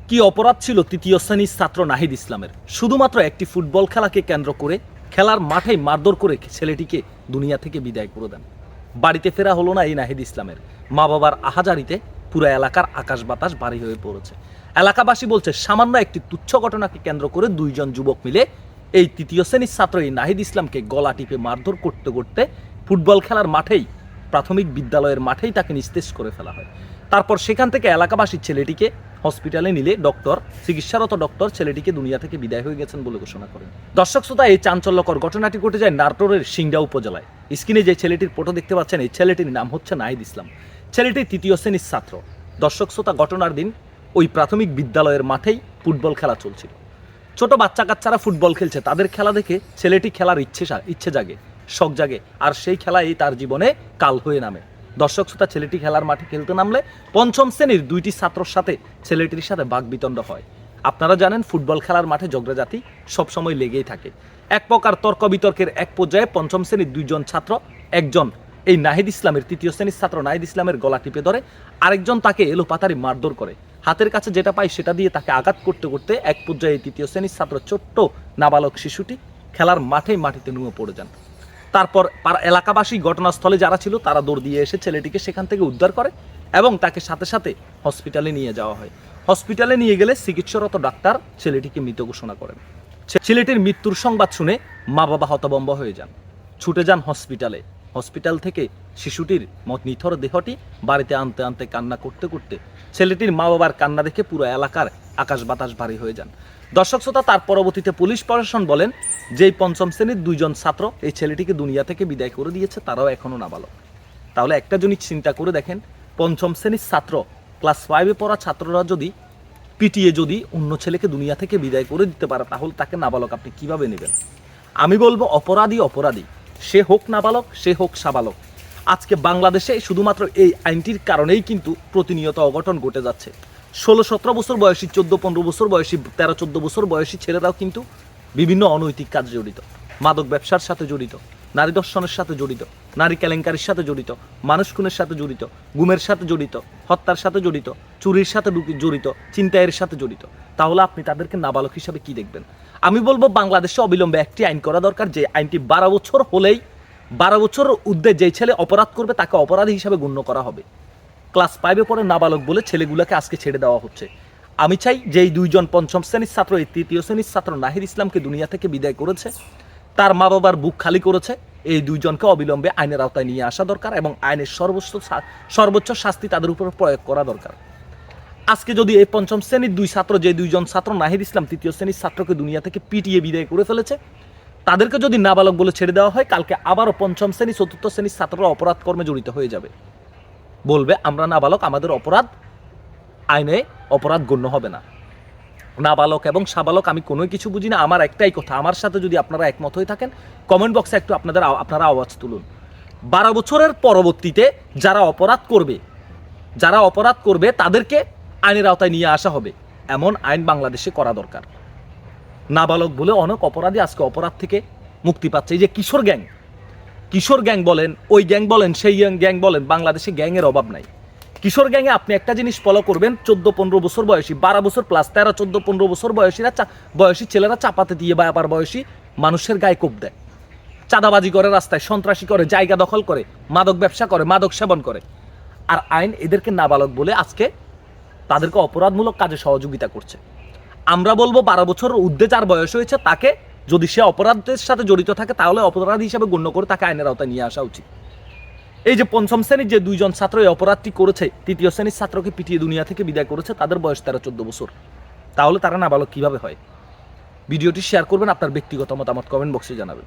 কি অপরাধ ছিল তৃতীয় শ্রেণীর ছাত্র নাহিদ ইসলামের? শুধুমাত্র একটি ফুটবল খেলাকে কেন্দ্র করে খেলার মাঠেই মারধর করে ছেলেটিকে দুনিয়া থেকে বিদায় করে দেন। বাড়িতে ফেরা হলো না এই নাহিদ ইসলামের। মা বাবার আহাজারিতে পুরো এলাকার আকাশ বাতাস ভারী হয়ে পড়েছে। এলাকাবাসী বলছে সামান্য একটি তুচ্ছ ঘটনাকে কেন্দ্র করে দুইজন যুবক মিলে এই তৃতীয় শ্রেণীর ছাত্র এই নাহিদ ইসলামকে গলা টিপে মারধর করতে করতে ফুটবল খেলার মাঠেই, প্রাথমিক বিদ্যালয়ের মাঠেই তাকে নিস্তেজ করে ফেলা হয়। তারপর সেখান থেকে এলাকাবাসী ছেলেটিকে হসপিটালে নিলে চিকিৎসারত ডক্টর ছেলেটিকে দুনিয়া থেকে বিদায় হয়ে গেছেন বলে ঘোষণা করেন। দর্শক শ্রোতা, এই চাঞ্চল্যকর ঘটনাটি ঘটে যায় নাটোরের সিংড়া উপজেলায়। স্ক্রিনে যে ছেলেটির ফটো দেখতে পাচ্ছেন, এই ছেলেটির নাম হচ্ছে নাহিদ ইসলাম। ছেলেটি তৃতীয় শ্রেণীর ছাত্র। দর্শক শ্রোতা, ঘটনার দিন ওই প্রাথমিক বিদ্যালয়ের মাঠেই ফুটবল খেলা চলছিল। ছোট বাচ্চা কাচ্চারা ফুটবল খেলছে, তাদের খেলা দেখে ছেলেটি খেলার ইচ্ছে জাগে, শখ জাগে, আর সেই খেলাই তার জীবনে কাল হয়ে নামে। দর্শক শ্রোতা, ছেলেটি খেলার মাঠে খেলতে নামলে পঞ্চম শ্রেণীর দুইটি ছাত্রর সাথে ছেলেটির সাথে বাকবিতণ্ড হয়। আপনারা জানেন ফুটবল খেলার মাঠে ঝগড়াঝাটি সবসময় লেগেই থাকে। এক প্রকার তর্ক বিতর্কের এক পর্যায়ে পঞ্চম শ্রেণীর দুইজন ছাত্র, একজন এই নাহিদ ইসলামের, তৃতীয় শ্রেণীর ছাত্র নাহিদ ইসলামের গলা টিপে ধরে, আরেকজন তাকে এলোপাতাড়ি মারধর করে। হাতের কাছে যেটা পায় সেটা দিয়ে তাকে আঘাত করতে করতে এক পর্যায়ে তৃতীয় শ্রেণীর ছাত্র ছোট্ট নাবালক শিশুটি খেলার মাটিতে নুয়ে পড়ে যান। তারপর এলাকাবাসী, ঘটনাস্থলে যারা ছিল তারা দৌড় দিয়ে এসে ছেলেটিকে সেখান থেকে উদ্ধার করে এবং তাকে সাথে সাথে হসপিটালে নিয়ে যাওয়া হয়। হসপিটালে নিয়ে গেলে চিকিৎসারত ডাক্তার ছেলেটিকে মৃত ঘোষণা করেন। ছেলেটির মৃত্যুর সংবাদ শুনে মা বাবা হতভম্ব হয়ে যান, ছুটে যান হসপিটালে। হসপিটাল থেকে শিশুটির নিথর দেহটি বাড়িতে আনতে আনতে কান্না করতে করতে ছেলেটির মা বাবার কান্না দেখে পুরো এলাকার আকাশ বাতাস ভারী হয়ে যান। দর্শক শ্রোতা, তার পরবর্তীতে পুলিশ প্রশাসন বলেন যে পঞ্চম শ্রেণীর দুইজন ছাত্র এই ছেলেটিকে দুনিয়া থেকে বিদায় করে দিয়েছে, তারাও এখনো নাবালক। তাহলে একটা জিনিস চিন্তা করে দেখেন, পঞ্চম শ্রেণীর ছাত্র, ক্লাস 5-এ পড়া ছাত্ররা যদি পিটিয়ে যদি অন্য ছেলেকে দুনিয়া থেকে বিদায় করে দিতে পারে, তাহলে তাকে নাবালক আপনি কিভাবে নেবেন? আমি বলবো অপরাধী, সে হোক নাবালক, সে হোক সাবালক। আজকে বাংলাদেশে শুধুমাত্র এই আইনটির কারণেই কিন্তু প্রতিনিয়ত অঘটন ঘটে যাচ্ছে। 16-17 বছর বয়সী, 14-15 বছর বয়সী, 13-14 বছর বয়সী ছেলেরাও কিন্তু বিভিন্ন অনৈতিক কাজে জড়িত, মাদক ব্যবসার সাথে জড়িত, নারী দর্শনের সাথে জড়িত, নারী কেলেঙ্কারির সাথে জড়িত, মানুষ খুনের সাথে জড়িত, গুমের সাথে জড়িত, হত্যার সাথে জড়িত, চুরির সাথে জড়িত, ছিনতাইয়ের সাথে জড়িত। তাহলে আপনি তাদেরকে নাবালক হিসাবে কি দেখবেন? আমি বলবো বাংলাদেশে অবিলম্বে একটি আইন করা দরকার, যে আইনটি 12 বছর হলেই, 12 বছর ঊর্ধ্বে যেই ছেলে অপরাধ করবে তাকে অপরাধী হিসাবে গণ্য করা হবে। ক্লাস 5-এ পড়ে নাবালক বলে ছেলেগুলোকে আজকে ছেড়ে দেওয়া হচ্ছে। আমি চাই যে এই দুইজন পঞ্চম শ্রেণীর ছাত্র, এই তৃতীয় শ্রেণীর ছাত্র নাহিদ ইসলামকে দুনিয়া থেকে বিদায় করেছে, তার মা বাবার বুক খালি করেছে, এই দুইজনকে অবিলম্বে আইনের আওতায় নিয়ে আসা দরকার এবং আইনের সর্বোচ্চ শাস্তি তাদের উপর প্রয়োগ করা দরকার। আজকে যদি এই পঞ্চম শ্রেণীর দুইজন ছাত্র নাহিদ ইসলাম তৃতীয় শ্রেণীর ছাত্রকে দুনিয়া থেকে পিটিয়ে বিদায় করে ফেলেছে, তাদেরকে যদি নাবালক বলে ছেড়ে দেওয়া হয়, কালকে আবারও পঞ্চম শ্রেণী, চতুর্থ শ্রেণীর ছাত্ররা অপরাধ কর্মে জড়িত হয়ে যাবে, বলবে আমরা নাবালক, আমাদের অপরাধ আইনে অপরাধ গণ্য হবে না। নাবালক এবং সাবালক আমি কোনো কিছু বুঝি না। আমার একটাই কথা, আমার সাথে যদি আপনারা একমত হয়ে থাকেন কমেন্ট বক্সে একটু আপনারা আওয়াজ তুলুন। 12 বছরের পরবর্তীতে যারা অপরাধ করবে তাদেরকে আইনের আওতায় নিয়ে আসা হবে, এমন আইন বাংলাদেশে করা দরকার। নাবালক বলে অনেক অপরাধী আজকে অপরাধ থেকে মুক্তি পাচ্ছে। এই যে কিশোর গ্যাং বলেন, ওই গ্যাং বলেন, সেই গ্যাং বলেন, বাংলাদেশে গ্যাংয়ের অভাব নাই। কিশোর গ্যাংয়ে আপনি একটা জিনিস ফলো করবেন, 14-15 বছর বয়সী, 12 বছর প্লাস 13-14-15 বছর বয়সী ছেলেরা চাপাতে দিয়ে বা আবার বয়সী মানুষের গায়ে কোপ দেয়, চাঁদাবাজি করে, রাস্তায় সন্ত্রাসী করে, জায়গা দখল করে, মাদক ব্যবসা করে, মাদক সেবন করে। আর আইন এদেরকে নাবালক বলে আজকে তাদেরকে অপরাধমূলক কাজে সহযোগিতা করছে। আমরা বলবো 12 বছর ঊর্ধ্বে যার বয়স হয়েছে তাকে, যদি সে অপরাধের সাথে জড়িত থাকে, তাহলে অপরাধী হিসাবে গণ্য করে তাকে আইনের আওতায় নিয়ে আসা উচিত। এই যে পঞ্চম শ্রেণীর যে দুইজন ছাত্র এই অপরাধটি করেছে, তৃতীয় শ্রেণীর ছাত্রকে পিটিয়ে দুনিয়া থেকে বিদায় করেছে, তাদের বয়স 13-14 বছর, তাহলে তারা নাবালক কিভাবে হয়? ভিডিওটি শেয়ার করবেন, আপনার ব্যক্তিগত মতামত কমেন্ট বক্সে জানাবেন।